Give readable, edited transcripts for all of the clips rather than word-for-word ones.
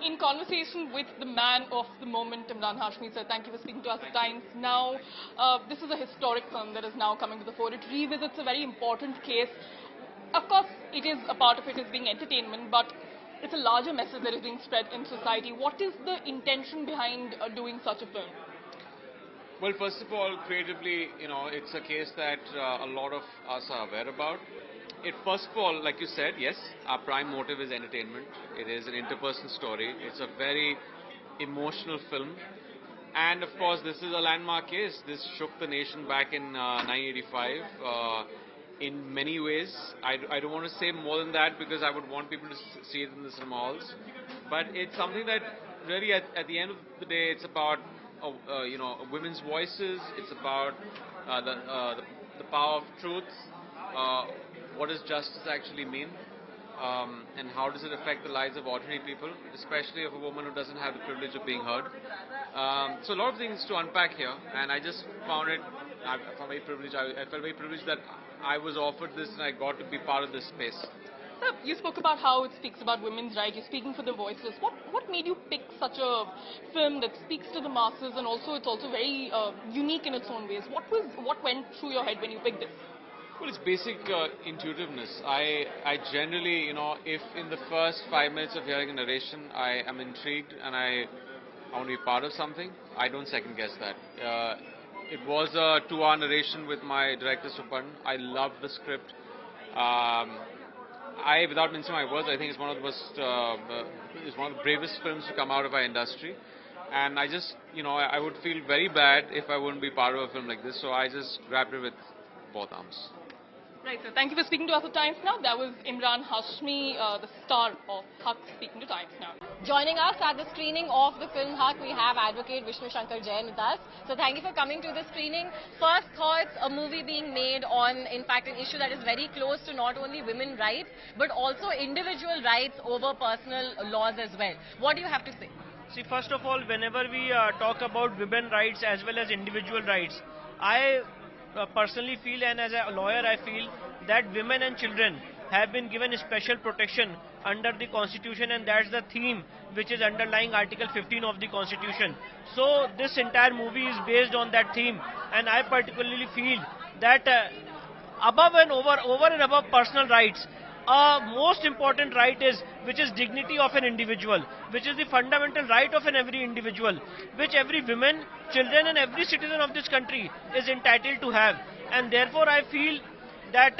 in conversation with the man of the moment, Emraan Hashmi, sir. Thank you for speaking to us at Times. Now, this is a historic film that is now coming to the fore. It revisits a very important case. Of course, it is a part of it is being entertainment, but it's a larger message that is being spread in society. What is the intention behind doing such a film? Well, first of all, creatively, it's a case that a lot of us are aware about. First of all, like you said, yes, our prime motive is entertainment. It is an interpersonal story. It's a very emotional film. And of course, this is a landmark case. This shook the nation back in 1985 in many ways. I don't want to say more than that because I would want people to see it in the cinema halls. But it's something that really, at the end of the day, it's about women's voices. It's about the power of truth. What does justice actually mean? And how does it affect the lives of ordinary people, especially of a woman who doesn't have the privilege of being heard? So a lot of things to unpack here, and I just found it. I felt very privileged that I was offered this and I got to be part of this space. Sir, you spoke about how it speaks about women's rights. You're speaking for the voiceless. What made you pick such a film that speaks to the masses, and also it's also very unique in its own ways? What went through your head when you picked this? Well, it's basic intuitiveness. I generally, if in the first 5 minutes of hearing a narration, I am intrigued and I want to be part of something, I don't second guess that. It was a 2-hour narration with my director Supan. I loved the script. Without mincing my words, I think it's one of the most, it's one of the bravest films to come out of our industry. And I just, I would feel very bad if I wouldn't be part of a film like this. So I just grabbed it with both arms. Right, so thank you for speaking to us at Times Now. That was Emraan Hashmi, the star of Haq, speaking to Times Now. Joining us at the screening of the film Haq, we have advocate Vishnu Shankar Jain with us. So thank you for coming to the screening. First thoughts, a movie being made on, in fact, an issue that is very close to not only women's rights, but also individual rights over personal laws as well. What do you have to say? See, first of all, whenever we talk about women's rights as well as individual rights, I personally feel, and as a lawyer I feel, that women and children have been given special protection under the Constitution, and that's the theme which is underlying Article 15 of the Constitution. So this entire movie is based on that theme, and I particularly feel that above and over and above personal rights, most important right is, which is dignity of an individual, which is the fundamental right of every individual, which every woman, children and every citizen of this country is entitled to have. And therefore I feel that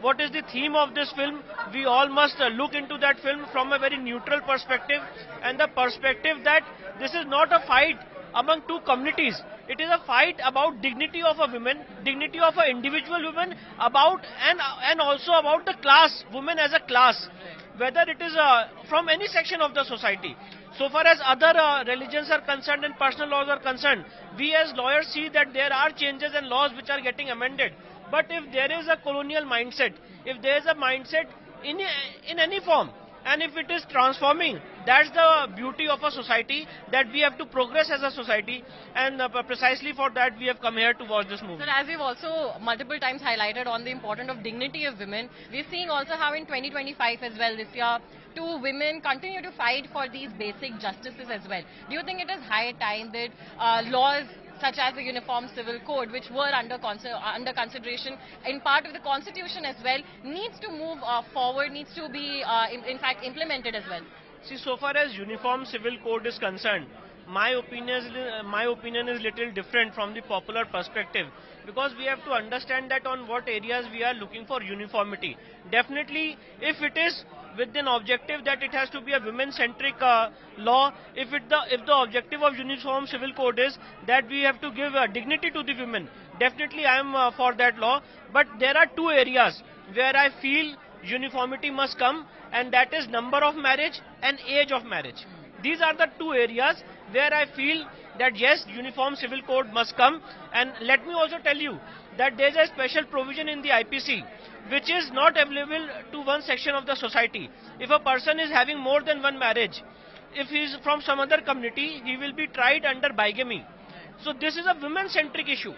what is the theme of this film, we all must look into that film from a very neutral perspective, and the perspective that this is not a fight among two communities. It is a fight about dignity of a woman, dignity of an individual woman, and also about the class, women as a class, whether it is from any section of the society. So far as other religions are concerned and personal laws are concerned, we as lawyers see that there are changes and laws which are getting amended. But if there is a colonial mindset, if there is a mindset in any form, and if it is transforming, that's the beauty of a society, that we have to progress as a society, and precisely for that we have come here to watch this movie. Sir, as we've also multiple times highlighted on the importance of dignity of women, we're seeing also how in 2025 as well this year, 2 women continue to fight for these basic justices as well. Do you think it is high time that laws such as the Uniform Civil Code, which were under consideration in part of the Constitution as well, needs to move forward, needs to be in fact implemented as well? See, so far as Uniform Civil Code is concerned, my opinion is little different from the popular perspective, because we have to understand that on what areas we are looking for uniformity. Definitely, if it is with an objective that it has to be a women-centric law, if the objective of Uniform Civil Code is that we have to give dignity to the women, definitely I am for that law. But there are 2 areas where I feel uniformity must come, and that is number of marriage and age of marriage. These are the 2 areas where I feel that yes, Uniform Civil Code must come. And let me also tell you that there is a special provision in the IPC which is not available to one section of the society. If a person is having more than one marriage, if he is from some other community, he will be tried under bigamy. So this is a women-centric issue,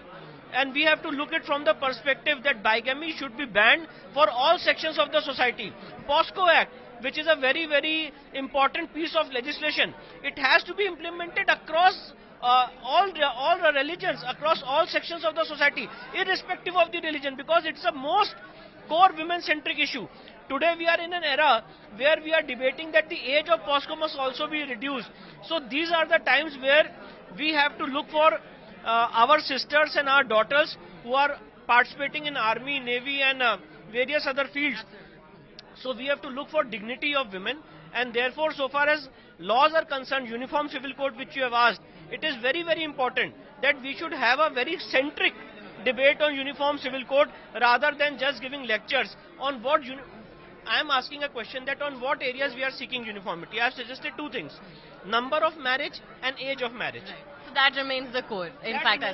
and we have to look at from the perspective that bigamy should be banned for all sections of the society. POSCO Act which is a very, very important piece of legislation. It has to be implemented across all the religions, across all sections of the society, irrespective of the religion, because it's the most core women-centric issue. Today we are in an era where we are debating that the age of POSCO must also be reduced. So these are the times where we have to look for our sisters and our daughters who are participating in army, navy and various other fields. So we have to look for dignity of women, and therefore so far as laws are concerned, uniform civil code which you have asked, it is very, very important that we should have a very centric debate on uniform civil code rather than just giving lectures on what I am asking a question that on what areas we are seeking uniformity. I have suggested two things: number of marriage and age of marriage. Right. So that remains the core, in fact.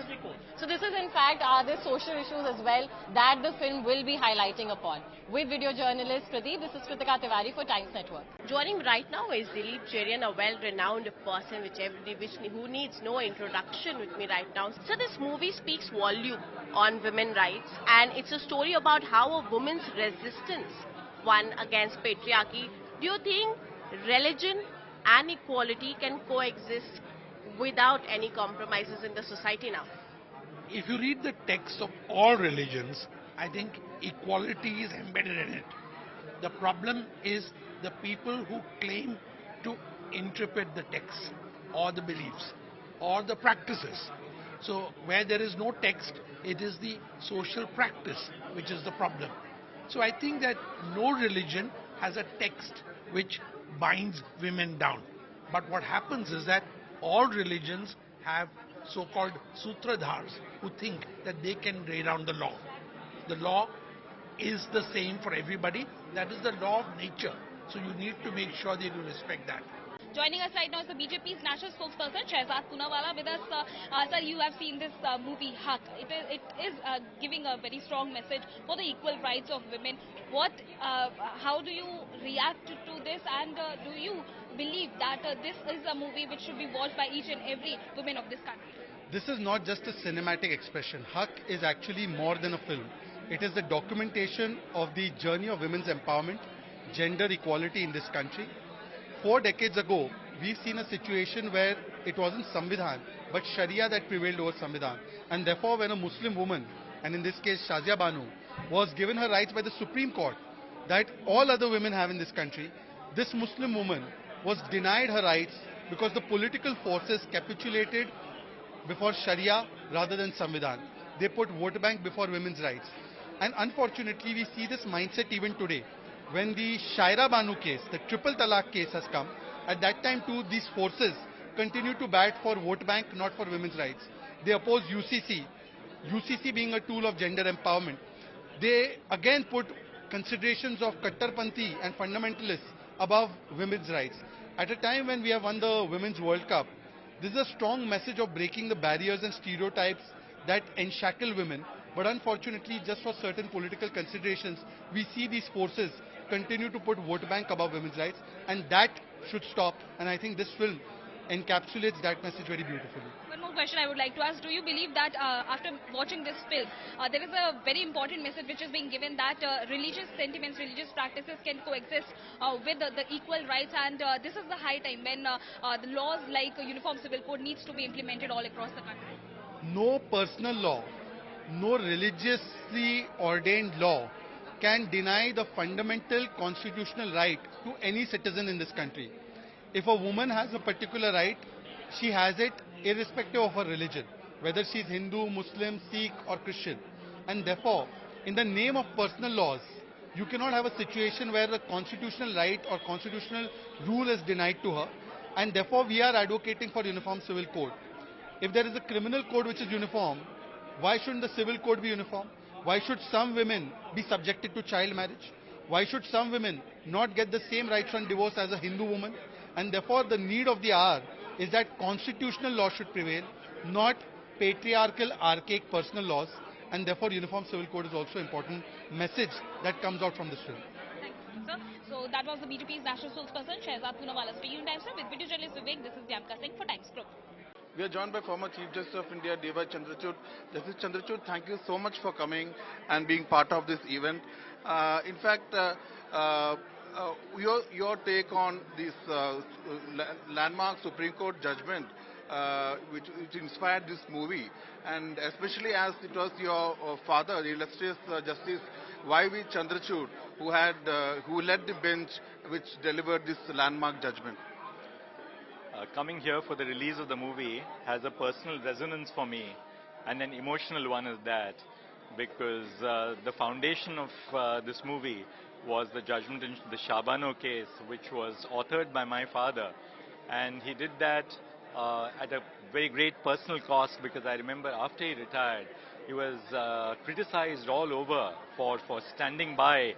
So this is in fact the social issues as well that the film will be highlighting upon. With video journalist Pradeep, this is Kritika Tiwari for Times Network. Joining right now is Dilip Cherian, a well-renowned person who needs no introduction with me right now. So this movie speaks volume on women's rights, and it's a story about how a woman's resistance won against patriarchy. Do you think religion and equality can coexist without any compromises in the society now? If you read the text of all religions, I think equality is embedded in it. The problem is the people who claim to interpret the text or the beliefs or the practices. So where there is no text, it is the social practice which is the problem. So I think that no religion has a text which binds women down. But what happens is that all religions have so-called sutradhars who think that they can lay down the law. The law is the same for everybody. That is the law of nature. So you need to make sure that you respect that. Joining us right now is the BJP's national spokesperson, Shehzad Poonawalla, with us. Sir, you have seen this movie, Haq. It is giving a very strong message for the equal rights of women. How do you react to this, and do you believe that this is a movie which should be watched by each and every woman of this country? This is not just a cinematic expression. Haq is actually more than a film. It is the documentation of the journey of women's empowerment, gender equality in this country. 4 decades ago, we've seen a situation where it wasn't Samvidhan, but Sharia that prevailed over Samvidhan. And therefore, when a Muslim woman, and in this case Shazia Banu, was given her rights by the Supreme Court that all other women have in this country, this Muslim woman was denied her rights because the political forces capitulated before Sharia rather than Samvidhan. They put vote bank before women's rights. And unfortunately, we see this mindset even today. When the Shaira Banu case, the triple talaq case has come, at that time too, these forces continue to bat for vote bank, not for women's rights. They oppose UCC, UCC being a tool of gender empowerment. They again put considerations of Kattarpanthi and fundamentalists above women's rights. At a time when we have won the Women's World Cup, this is a strong message of breaking the barriers and stereotypes that enshackle women. But unfortunately, just for certain political considerations, we see these forces continue to put vote bank above women's rights, and that should stop. And I think this film encapsulates that message very beautifully. One more question I would like to ask. Do you believe that after watching this film, there is a very important message which is being given that religious sentiments, religious practices can coexist with the equal rights, and this is the high time when the laws like Uniform Civil Code needs to be implemented all across the country? No personal law, no religiously ordained law can deny the fundamental constitutional right to any citizen in this country. If a woman has a particular right, she has it irrespective of her religion, whether she is Hindu, Muslim, Sikh or Christian. And therefore, in the name of personal laws, you cannot have a situation where the constitutional right or constitutional rule is denied to her. And therefore, we are advocating for Uniform Civil Code. If there is a criminal code which is uniform, why shouldn't the civil code be uniform? Why should some women be subjected to child marriage? Why should some women not get the same rights on divorce as a Hindu woman? And therefore, the need of the hour is that constitutional law should prevail, not patriarchal, archaic personal laws. And therefore, Uniform Civil Code is also an important message that comes out from this film. Thank you, sir. So that was the BJP's national spokesperson, Shehzad Poonawalla, speaking in Times with video journalist Vivek. This is Diamka Singh for Times Group. We are joined by former Chief Justice of India, DY Chandrachud. Justice Chandrachud, thank you so much for coming and being part of this event. In fact, Your take on this landmark Supreme Court judgment, which inspired this movie, and especially as it was your father, the illustrious Justice Y.V. Chandrachud, who led the bench which delivered this landmark judgment. Coming here for the release of the movie has a personal resonance for me, and an emotional one is that, because the foundation of this movie was the judgment in the Shabano case, which was authored by my father, and he did that at a very great personal cost, because I remember after he retired, he was criticized all over for standing by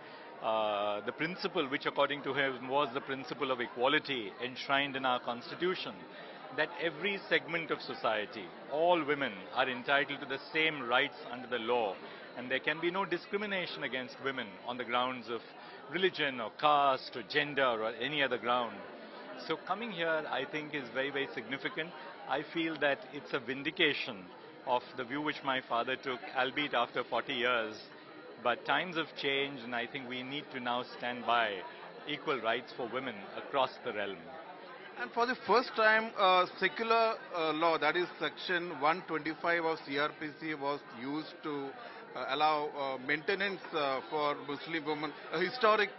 the principle which according to him was the principle of equality enshrined in our constitution, that every segment of society, all women are entitled to the same rights under the law, and there can be no discrimination against women on the grounds of religion or caste or gender or any other ground. So coming here, I think, is very, very significant. I feel that it's a vindication of the view which my father took, albeit after 40 years. But times have changed, and I think we need to now stand by equal rights for women across the realm. And for the first time, secular law, that is Section 125 of CRPC, was used to allow maintenance for Muslim women, a historic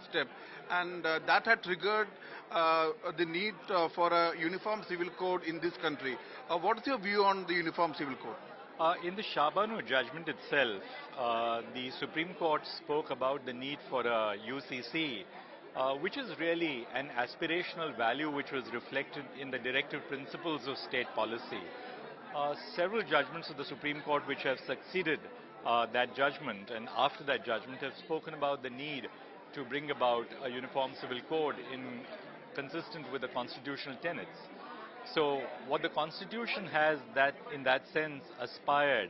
step. And that had triggered the need for a uniform civil code in this country. What is your view on the uniform civil code? In the Shabano judgment itself, the Supreme Court spoke about the need for a UCC, which is really an aspirational value which was reflected in the directive principles of state policy. Several judgments of the Supreme Court which have succeeded that judgment and after that judgment have spoken about the need to bring about a uniform civil code consistent with the constitutional tenets. So what the Constitution has in that sense aspired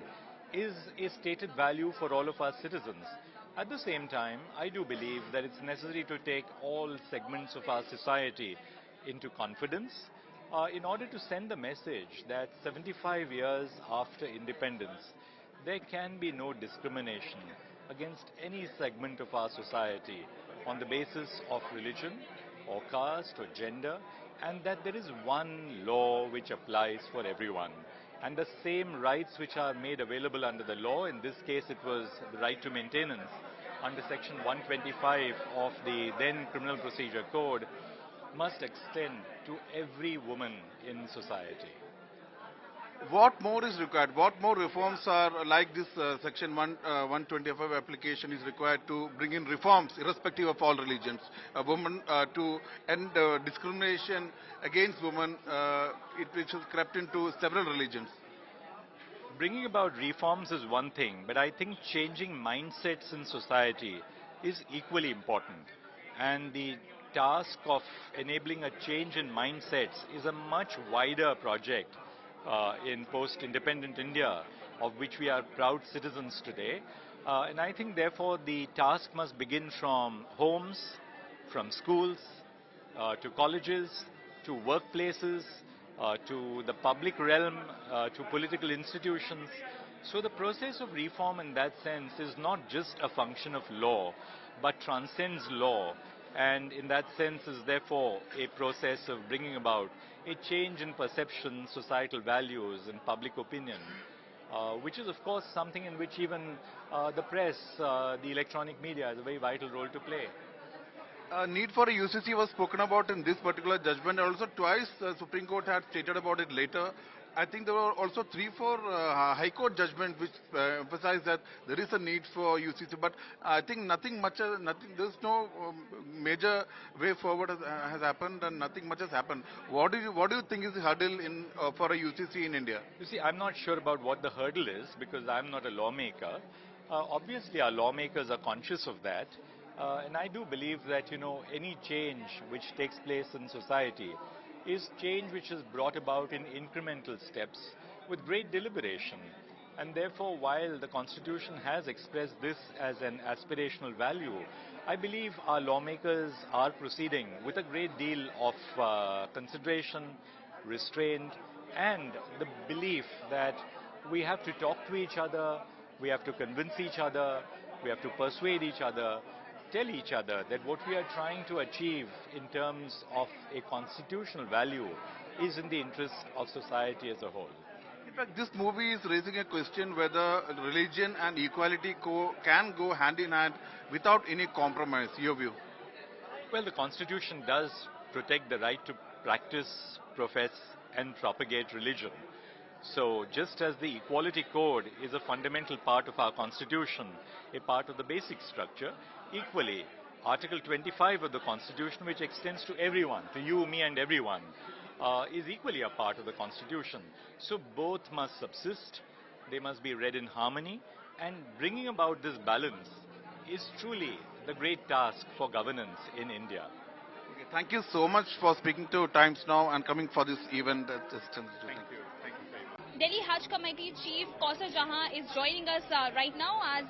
is a stated value for all of our citizens. At the same time, I do believe that it's necessary to take all segments of our society into confidence in order to send the message that 75 years after independence, there can be no discrimination against any segment of our society on the basis of religion or caste or gender, and that there is one law which applies for everyone. And the same rights which are made available under the law, in this case it was the right to maintenance under Section 125 of the then Criminal Procedure Code, must extend to every woman in society. What more is required? What more reforms are like this Section 125 application is required to bring in reforms irrespective of all religions? Women to end discrimination against women, which has crept into several religions. Bringing about reforms is one thing, but I think changing mindsets in society is equally important. And the task of enabling a change in mindsets is a much wider project in post-independent India, of which we are proud citizens today. And I think, therefore, the task must begin from homes, from schools, to colleges, to workplaces, to the public realm, to political institutions. So the process of reform in that sense is not just a function of law, but transcends law, and in that sense is therefore a process of bringing about a change in perception, societal values and public opinion, which is of course something in which even the press, the electronic media has a very vital role to play. Need for a UCC was spoken about in this particular judgment. Also twice the Supreme Court had stated about it later. I think there were also 3-4 High Court judgments which emphasized that there is a need for UCC. But I think there's no major way forward has happened, and nothing much has happened. What do you think is the hurdle for a UCC in India? You see, I'm not sure about what the hurdle is because I'm not a lawmaker. Obviously, our lawmakers are conscious of that. And I do believe that, any change which takes place in society is change which is brought about in incremental steps with great deliberation. And therefore, while the Constitution has expressed this as an aspirational value, I believe our lawmakers are proceeding with a great deal of consideration, restraint, and the belief that we have to talk to each other, we have to convince each other, we have to persuade each other, tell each other that what we are trying to achieve in terms of a constitutional value is in the interest of society as a whole. In fact, this movie is raising a question whether religion and equality can go hand in hand without any compromise. Your view? Well, the Constitution does protect the right to practice, profess and propagate religion. So just as the Equality Code is a fundamental part of our Constitution, a part of the basic structure, equally Article 25 of the Constitution, which extends to everyone, to you, me and everyone, is equally a part of the Constitution. So both must subsist, they must be read in harmony, and bringing about this balance is truly the great task for governance in India. Okay, thank you so much for speaking to Times Now and coming for this event. Thank you. Thank you very much. Delhi Hajj Committee Chief Kausar Jahan is joining us right now as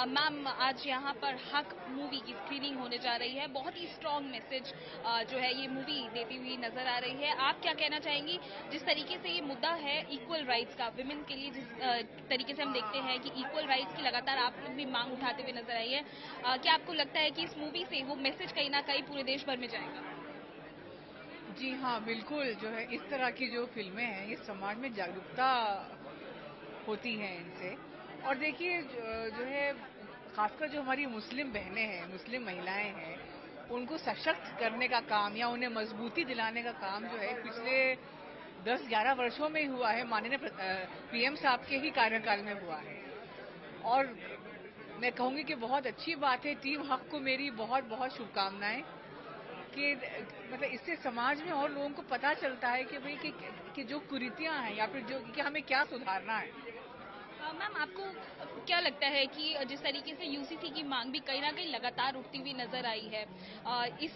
ma'am आज यहाँ पर हक movie की screening होने जा रही है. बहुत ही स्ट्रॉन्ग मैसेज जो है ये मूवी देती हुई नजर आ रही है. आप क्या कहना चाहेंगी जिस तरीके से ये मुद्दा है इक्वल राइट्स का विमेन के लिए, जिस तरीके से हम देखते हैं कि इक्वल राइट्स की लगातार आप लोग भी मांग उठाते हुए नजर आई है, क्या आपको लगता है कि इस मूवी से वो मैसेज कहीं ना कहीं पूरे देश भर में जाएगा? जी हाँ, बिल्कुल. जो है इस तरह की जो फिल्में हैं ये समाज में जागरूकता होती हैं इनसे. और देखिए जो है खासकर जो हमारी मुस्लिम बहनें हैं, मुस्लिम महिलाएं हैं, उनको सशक्त करने का काम या उन्हें मजबूती दिलाने का काम जो है पिछले 10-11 वर्षों में ही हुआ है. माननीय पीएम साहब के ही कार्यकाल में हुआ है. और मैं कहूँगी कि बहुत अच्छी बात है. टीम हक को मेरी बहुत बहुत शुभकामनाएं कि मतलब इससे समाज में और लोगों को पता चलता है कि भाई कि जो कुरीतियां हैं या फिर जो कि हमें क्या सुधारना है. मैम आपको क्या लगता है कि जिस तरीके से यूसीसी की मांग भी कहीं ना कहीं लगातार उठती हुई नजर आई है, इस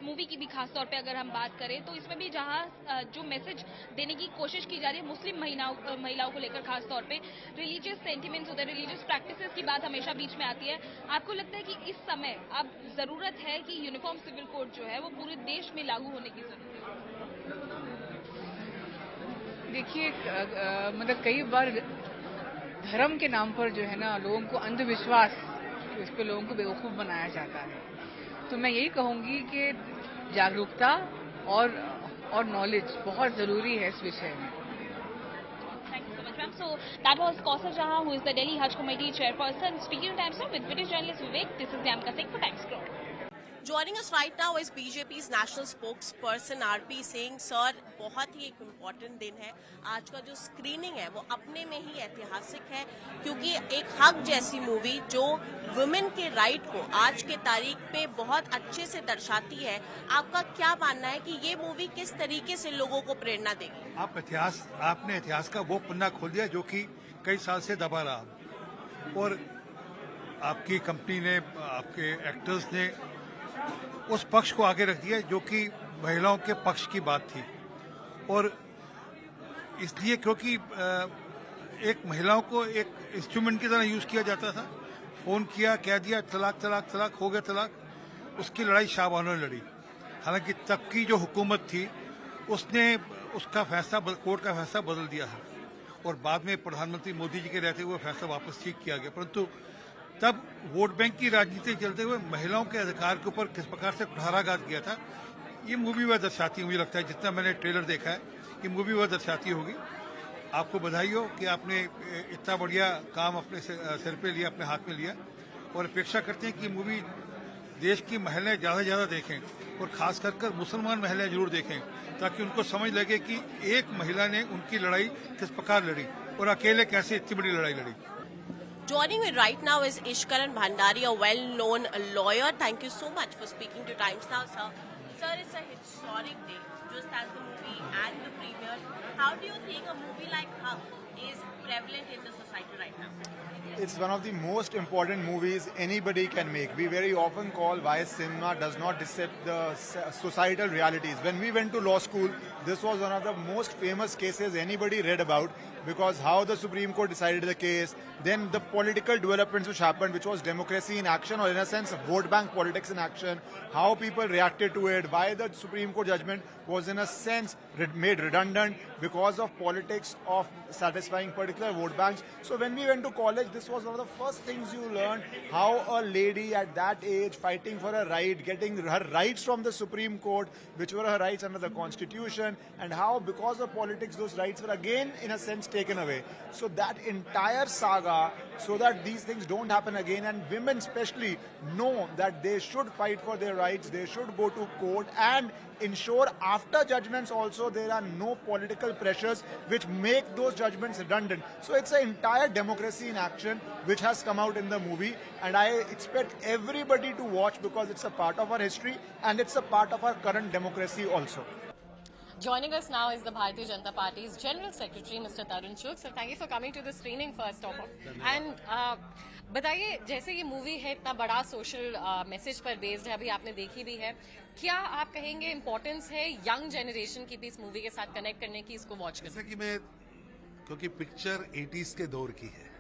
मूवी की भी खास तौर पे अगर हम बात करें तो इसमें भी जहां जो मैसेज देने की कोशिश की जा रही है मुस्लिम महिलाओं को लेकर, खास तौर पे रिलीजियस सेंटिमेंट्स होते हैं, रिलीजियस प्रैक्टिसेस की बात हमेशा बीच में आती है. आपको लगता है कि इस समय अब जरूरत है कि यूनिफॉर्म सिविल कोड जो है वो पूरे देश में लागू होने की जरूरत है? देखिए मतलब कई बार धर्म के नाम पर जो है ना लोगों को अंधविश्वास, इस पे लोगों को बेवकूफ बनाया जाता है. तो मैं यही कहूंगी कि जागरूकता और नॉलेज बहुत जरूरी है इस विषय में. Thank you so much, ma'am. So that was Kausar Jahan, who is the Delhi Hajj Committee chairperson, speaking to Times Now with British journalist Vivek. This is Yamka Singh for Times Now. Joining us right now is BJP's national spokesperson RP Singh. Sir, बहुत ही एक important दिन है. आज का जो screening है वो अपने में ही ऐतिहासिक है क्योंकि एक हक जैसी मूवी जो वुमेन के राइट को आज के तारीख पे बहुत अच्छे से दर्शाती है. आपका क्या मानना है कि ये मूवी किस तरीके से लोगों को प्रेरणा देगी? आपने इतिहास का वो पन्ना खोल दिया जो कि कई साल से दबा रहा और आपकी कंपनी ने, आपके एक्टर्स ने उस पक्ष को आगे रख दिया जो कि महिलाओं के पक्ष की बात थी. और इसलिए क्योंकि एक महिलाओं को एक इंस्ट्रूमेंट की तरह यूज किया जाता था. फोन किया, कह दिया तलाक तलाक तलाक, हो गया तलाक. उसकी लड़ाई शाहबानों ने लड़ी. हालांकि तब की जो हुकूमत थी उसने उसका फैसला, कोर्ट का फैसला बदल दिया है और बाद में प्रधानमंत्री मोदी जी के रहते हुए फैसला वापस ठीक किया गया. परंतु तब वोट बैंक की राजनीति चलते हुए महिलाओं के अधिकार के ऊपर किस प्रकार से कुठाराघात किया था ये मूवी वह दर्शाती है. मुझे लगता है जितना मैंने ट्रेलर देखा है ये मूवी वह दर्शाती होगी. आपको बधाई हो कि आपने इतना बढ़िया काम अपने सिर पे लिया, अपने हाथ में लिया और अपेक्षा करते हैं कि मूवी देश की महिलाएं ज़्यादा से ज़्यादा देखें और खास कर मुसलमान महिलाएं जरूर देखें ताकि उनको समझ लगे कि एक महिला ने उनकी लड़ाई किस प्रकार लड़ी और अकेले कैसे इतनी बड़ी लड़ाई लड़ी. Joining me right now is Ishkaran Bhandari, a well-known lawyer. Thank you so much for speaking to Times Now, sir. Sir, it's a historic day, just as the movie and the premiere. How do you think a movie like Haq is prevalent in the society right now? It's one of the most important movies anybody can make. We very often call why cinema does not dissect the societal realities. When we went to law school, this was one of the most famous cases anybody read about because how the Supreme Court decided the case, then the political developments which happened, which was democracy in action or in a sense vote bank politics in action, how people reacted to it, why the Supreme Court judgment was was in a sense made redundant because of politics of satisfying particular vote banks. So when we went to college, this was one of the first things you learned, how a lady at that age fighting for a right, getting her rights from the Supreme Court, which were her rights under the Constitution, and how because of politics those rights were again in a sense taken away. So that entire saga, so that these things don't happen again, and women especially know that they should fight for their rights, they should go to court and ensure after judgments also there are no political pressures which make those judgments redundant. So it's an entire democracy in action which has come out in the movie, and I expect everybody to watch because it's a part of our history and it's a part of our current democracy also. Joining us now is the Bharatiya Janata Party's General Secretary, Mr. Tarun Chugh. Sir, thank you for coming to the screening first of all. And बताइए, जैसे ये movie है इतना बड़ा social message पर based है, अभी आपने देखी भी है, क्या आप कहेंगे इम्पोर्टेंस है यंग जनरेशन की भी इस मूवी के साथ कनेक्ट करने की, इसको वॉच करने? जैसा कि मैं, क्योंकि पिक्चर 80s के दौर की है,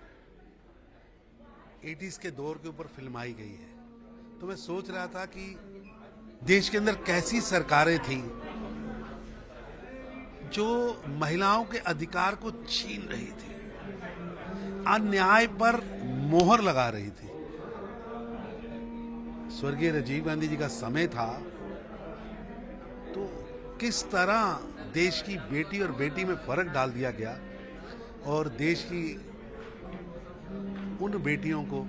80s के दौर के ऊपर फिल्माई गई है, तो मैं सोच रहा था कि देश के अंदर कैसी सरकारें थी जो महिलाओं के अधिकार को छीन रही थी, अन्याय पर मोहर लगा रही थी। स्वर्गीय राजीव गांधी जी का समय था, तो किस तरह देश की बेटी और बेटी में फर्क डाल दिया गया और देश की उन बेटियों को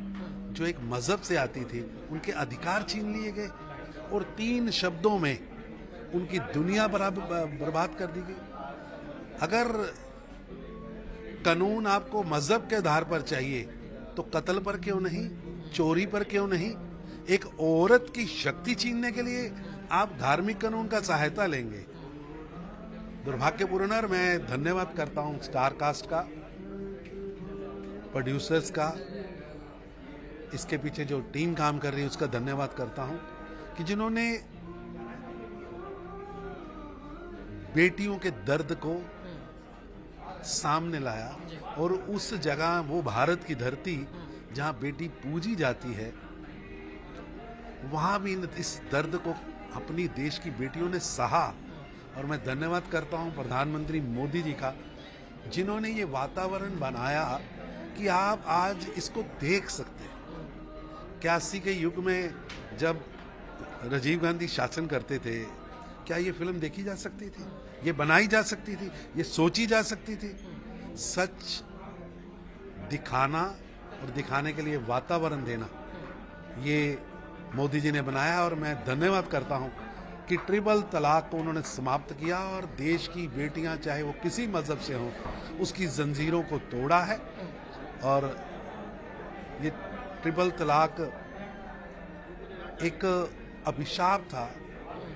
जो एक मजहब से आती थी, उनके अधिकार छीन लिए गए और 3 शब्दों में उनकी दुनिया बर्बाद कर दी गई। अगर कानून आपको मजहब के आधार पर चाहिए तो कत्ल पर क्यों नहीं, चोरी पर क्यों नहीं? एक औरत की शक्ति छीनने के लिए आप धार्मिक कानून का सहायता लेंगे। दुर्भाग्यपूर्ण। और मैं धन्यवाद करता हूं स्टार कास्ट का, प्रोड्यूसर्स का, इसके पीछे जो टीम काम कर रही है उसका धन्यवाद करता हूं कि जिन्होंने बेटियों के दर्द को सामने लाया और उस जगह, वो भारत की धरती जहां बेटी पूजी जाती है, वहां भी इस दर्द को अपनी देश की बेटियों ने सहा। और मैं धन्यवाद करता हूं प्रधानमंत्री मोदी जी का, जिन्होंने ये वातावरण बनाया कि आप आज इसको देख सकते हैं। 81 के युग में जब राजीव गांधी शासन करते थे, क्या ये फिल्म देखी जा सकती थी? ये बनाई जा सकती थी? ये सोची जा सकती थी? सच दिखाना और दिखाने के लिए वातावरण देना, ये मोदी जी ने बनाया। और मैं धन्यवाद करता हूं कि ट्रिपल तलाक को उन्होंने समाप्त किया और देश की बेटियां चाहे वो किसी मजहब से हों, उसकी जंजीरों को तोड़ा है। और ये ट्रिपल तलाक एक अभिशाप था,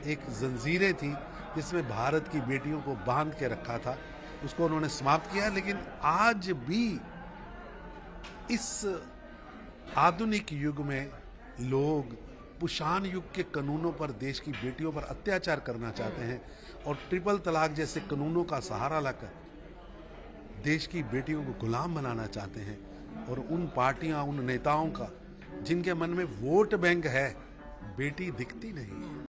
एक जंजीरें थी जिसमें भारत की बेटियों को बांध के रखा था, उसको उन्होंने समाप्त किया। लेकिन आज भी इस आधुनिक युग में लोग पुशान युग के कानूनों पर देश की बेटियों पर अत्याचार करना चाहते हैं और ट्रिपल तलाक जैसे कानूनों का सहारा लाकर देश की बेटियों को गुलाम बनाना चाहते हैं। और उन पार्टियां, उन नेताओं का जिनके मन में वोट बैंक है, बेटी दिखती नहीं।